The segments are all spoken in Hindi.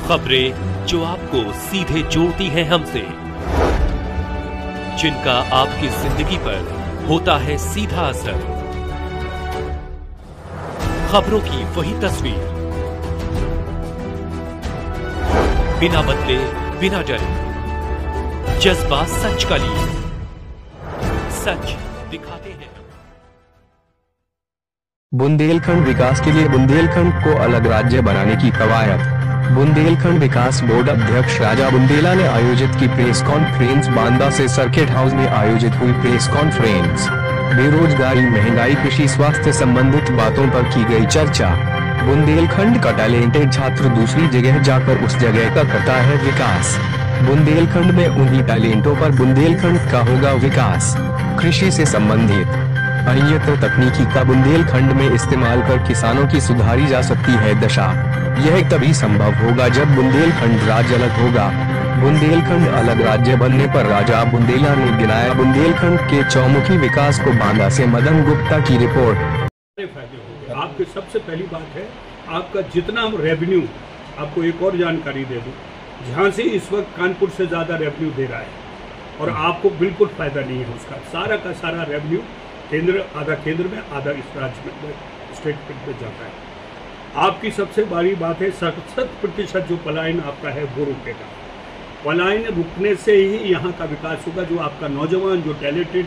खबरें जो आपको सीधे जोड़ती हैं हमसे, जिनका आपकी जिंदगी पर होता है सीधा असर। खबरों की वही तस्वीर, बिना बदले बिना डरे, जज्बा सच का लिए, सच दिखाते हैं। बुंदेलखंड विकास के लिए बुंदेलखंड को अलग राज्य बनाने की कवायद। बुंदेलखंड विकास बोर्ड अध्यक्ष राजा बुंदेला ने आयोजित की प्रेस कॉन्फ्रेंस। बांदा से सर्किट हाउस में आयोजित हुई प्रेस कॉन्फ्रेंस। बेरोजगारी, महंगाई, कृषि, स्वास्थ्य संबंधित बातों पर की गई चर्चा। बुंदेलखंड का टैलेंटेड छात्र दूसरी जगह जाकर उस जगह का करता है विकास। बुंदेलखंड में उन्हीं टैलेंटों पर बुंदेलखंड का होगा विकास। कृषि से संबंधित अन्यत्र तकनीकी का बुंदेलखंड में इस्तेमाल कर किसानों की सुधारी जा सकती है दशा। यह तभी संभव होगा जब बुंदेलखंड राज्य अलग होगा। बुंदेलखंड अलग राज्य बनने पर राजा बुंदेला ने गिनाया बुंदेलखंड के चौमुखी विकास को। बांदा से मदन गुप्ता की रिपोर्ट। फायदे होंगे आपके। सबसे पहली बात है आपका जितना रेवेन्यू, आपको एक और जानकारी दे दूं, झांसी इस वक्त कानपुर से ज्यादा रेवेन्यू दे रहा है और आपको बिल्कुल फायदा नहीं है उसका। सारा का सारा रेवेन्यू केंद्र, आधा केंद्र में, आधा इस राज्य में, स्टेट में जाता है। आपकी सबसे बड़ी बात है 67% जो पलायन आपका है वो रुकेगा। पलायन रुकने से ही यहाँ का विकास होगा। जो आपका नौजवान, जो टैलेंटेड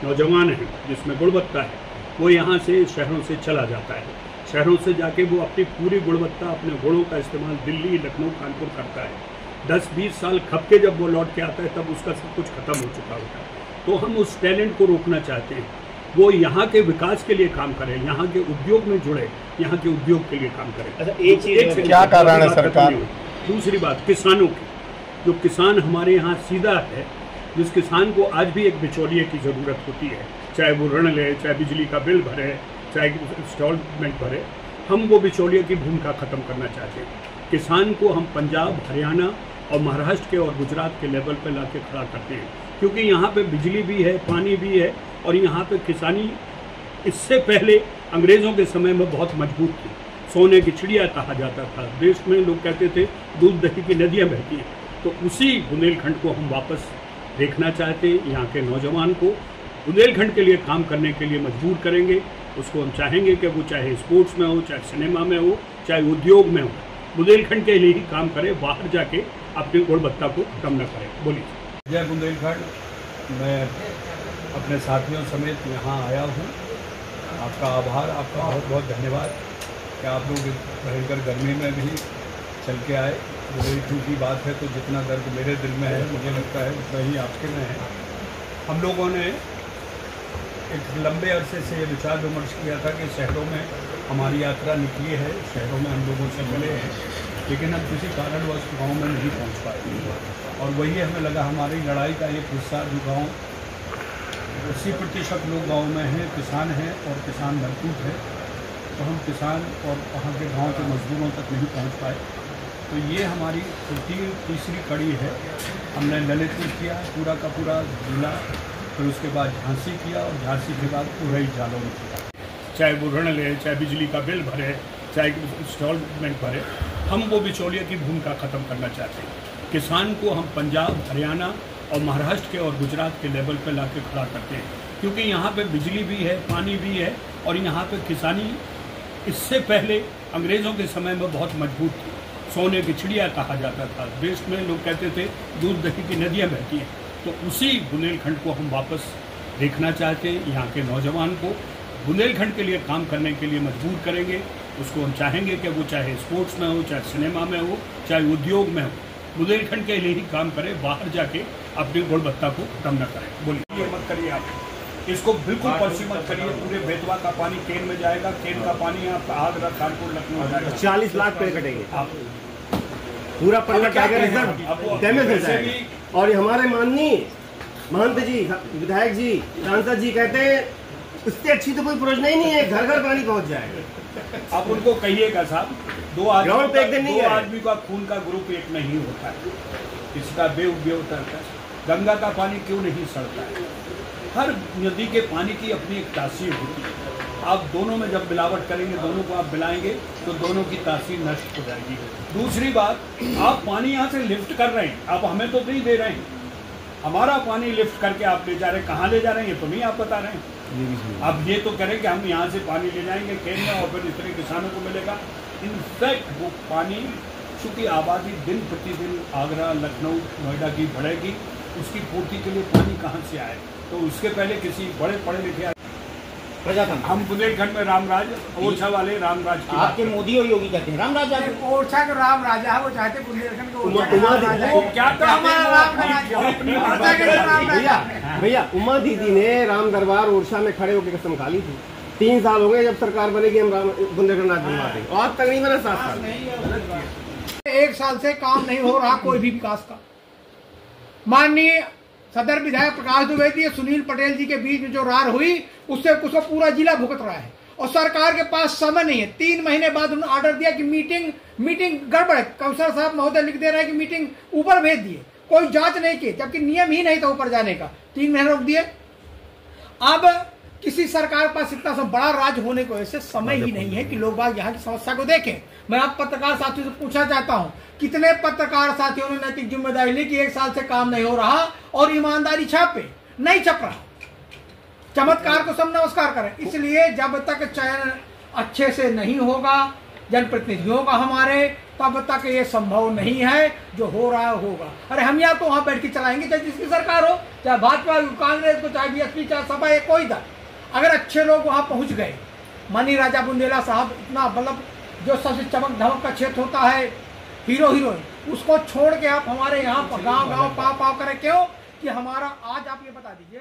नौजवान है, जिसमें गुणवत्ता है, वो यहाँ से शहरों से चला जाता है। शहरों से जाके वो अपनी पूरी गुणवत्ता, अपने गुणों का इस्तेमाल दिल्ली, लखनऊ, कानपुर करता है। 10-20 साल खप के जब वो लौट के आता है तब उसका सब कुछ खत्म हो चुका होता है। तो हम उस टैलेंट को रोकना चाहते हैं। वो यहाँ के विकास के लिए काम करे, यहाँ के उद्योग में जुड़े, यहाँ के उद्योग के लिए काम करे। अच्छा, एक चीज क्या कारण है सरकार? दूसरी बात किसानों की, जो किसान हमारे यहाँ सीधा है, जिस किसान को आज भी एक बिचौलिए की ज़रूरत होती है, चाहे वो ऋण ले, चाहे बिजली का बिल भरे, चाहे इंस्टॉलमेंट भरे, हम वो बिचौलिए की भूमिका ख़त्म करना चाहते हैं। किसान को हम पंजाब, हरियाणा और महाराष्ट्र के और गुजरात के लेवल पर ला के खड़ा करते हैं, क्योंकि यहाँ पे बिजली भी है, पानी भी है और यहाँ पे किसानी इससे पहले अंग्रेज़ों के समय में बहुत मजबूत थी। सोने की चिड़िया कहा जाता था। देश में लोग कहते थे दूध दही की नदियाँ बहती हैं। तो उसी बुंदेलखंड को हम वापस देखना चाहते हैं। यहाँ के नौजवान को बुंदेलखंड के लिए काम करने के लिए मजबूर करेंगे। उसको हम चाहेंगे कि वो चाहे स्पोर्ट्स में हो, चाहे सिनेमा में हो, चाहे उद्योग में हो, बुंदेलखंड के लिए ही काम करे, बाहर जाके अपनी गुणवत्ता को कम न करे। बोलिए। जय बुंदेलखंड। मैं अपने साथियों समेत यहाँ आया हूँ। आपका आभार, आपका बहुत बहुत धन्यवाद कि आप लोग भयंकर गर्मी में भी चल के आए। बुंदेलखंड की बात है तो जितना दर्द मेरे दिल में है, मुझे लगता है उतना ही आपके में है। हम लोगों ने एक लंबे अरसे से ये विचार विमर्श किया था कि शहरों में हमारी यात्रा निकली है, शहरों में हम लोगों से मिले हैं, लेकिन हम किसी कारणवश गाँव में नहीं पहुँच पाए। और वही हमें लगा हमारी लड़ाई का एक हिस्सा, जो गाँव 80% लोग गांव में हैं, किसान हैं और किसान मजबूत है, तो हम किसान और वहाँ के गांव के मजदूरों तक नहीं पहुँच पाए। तो ये हमारी तीसरी कड़ी है। हमने ललितपुर किया, पूरा का पूरा जिला, फिर उसके बाद झांसी किया और झांसी के बाद उरई जालौन किया। चाहे वो ऋण ले, चाहे बिजली का बिल भरे, चाहे इंस्टॉलमेंट भरे, हम वो बिचौलिए की भूमिका ख़त्म करना चाहते हैं। किसान को हम पंजाब, हरियाणा और महाराष्ट्र के और गुजरात के लेवल पे ला के खड़ा करते हैं, क्योंकि यहाँ पे बिजली भी है, पानी भी है और यहाँ पे किसानी इससे पहले अंग्रेज़ों के समय में बहुत मजबूत थी। सोने की चिड़िया कहा जाता था। देश में लोग कहते थे दूध दही की नदियाँ बहती हैं। तो उसी बुंदेलखंड को हम वापस देखना चाहते हैं। यहाँ के नौजवान को बुंदेलखंड के लिए काम करने के लिए मजबूर करेंगे। उसको हम चाहेंगे कि वो चाहे स्पोर्ट्स में हो, चाहे सिनेमा में हो, चाहे उद्योग में हो, बुंदेलखंड के लिए ही काम करे, बाहर जाके अपनी गुणवत्ता को कम न करें। बोलिए। ये मत करिए, आप इसको बिल्कुल पॉलिसी मत करिए। पूरे बेतवा का पानी केन में जाएगा, केन का पानी आपका आगरा, कानपुर, लखनऊ जाएगा। 40 लाख पेड़ कटेंगे, आप पूरा पल्ला डैमेज हो जाएगा। और ये हमारे माननीय महंत जी, विधायक जी, सांसद जी कहते हैं उससे अच्छी तो कोई परियोजना ही नहीं है, घर घर पानी पहुंच जाएगा। आप उनको कहिएगा साहब, दो आदमी का खून का ग्रुप एक नहीं होता है, इसका बेउपयोग होता है। गंगा का पानी क्यों नहीं सड़ता है? हर नदी के पानी की अपनी एक तासीर होती है। आप दोनों में जब मिलावट करेंगे, दोनों को आप मिलाएंगे तो दोनों की तासीर नष्ट हो जाएगी। दूसरी बात, आप पानी यहाँ से लिफ्ट कर रहे हैं, आप हमें तो नहीं दे रहे हैं, हमारा पानी लिफ्ट करके आप ले जा रहे हैं, कहाँ ले जा रहे हैं ये तो नहीं आप बता रहे हैं। आप ये तो करें कि हम यहाँ से पानी ले जाएंगे केन में और फिर इतने किसानों को मिलेगा। इनफैक्ट वो पानी, चूँकि आबादी दिन प्रतिदिन आगरा, लखनऊ, नोएडा की बढ़ेगी, उसकी पूर्ति के लिए पानी कहाँ से आए? तो उसके पहले किसी बड़े पढ़े लिखे हम बुंदेलखंड में रामराज, ओरछा वाले रामराज की आपके मोदी और योगी कहते हैं रामराज, ओरछा के राम राजा है, वो चाहते बुंदेलखंड को भैया उमा दीदी ने राम दरबार ओरछा में खड़े होकर कसम खा ली थी। 3 साल हो गए जब सरकार बनेगी हम बुंदेलखंड राज बनवा देंगे, और तक नहीं बना 7 साल। 1 साल से काम नहीं हो रहा कोई भी विकास का। माननीय सदर विधायक प्रकाश द्विवेदी सुनील पटेल जी के बीच में जो रार हुई उससे पूरा जिला भुगत रहा है और सरकार के पास समय नहीं है। 3 महीने बाद उन्होंने ऑर्डर दिया कि मीटिंग गड़बड़ है। कौशल साहब महोदय लिख दे रहे हैं कि मीटिंग ऊपर भेज दिए, कोई जांच नहीं की, जबकि नियम ही नहीं था ऊपर जाने का। 3 महीने रोक दिए। अब किसी सरकार के पास इतना बड़ा राज्य होने की वजह से समय ही नहीं है कि लोग बाग यहाँ की समस्या को देखें। मैं आप पत्रकार साथियों से पूछना चाहता हूँ, कितने पत्रकार साथियों ने नैतिक जिम्मेदारी ली कि 1 साल से काम नहीं हो रहा और ईमानदारी छापे? नहीं छप रहा। चमत्कार को सब नमस्कार करें। इसलिए जब तक चयन अच्छे से नहीं होगा जनप्रतिनिधियों का हमारे, तब तक ये संभव नहीं है। जो हो रहा है होगा। अरे हम यहाँ तो वहां बैठ के चलाएंगे, चाहे जिसकी सरकार हो, चाहे भाजपा, कांग्रेस को, चाहे बीएसपी, चाहे सपा, या कोई दल। अगर अच्छे लोग वहां पहुंच गए, मनी राजा बुंदेला साहब, इतना मतलब जो सबसे चमक धमक का क्षेत्र होता है, हीरो हीरोइन, उसको छोड़ के आप हमारे यहाँ गांव गांव पाव पाव करें। क्यों कि हमारा आज आप ये बता दीजिए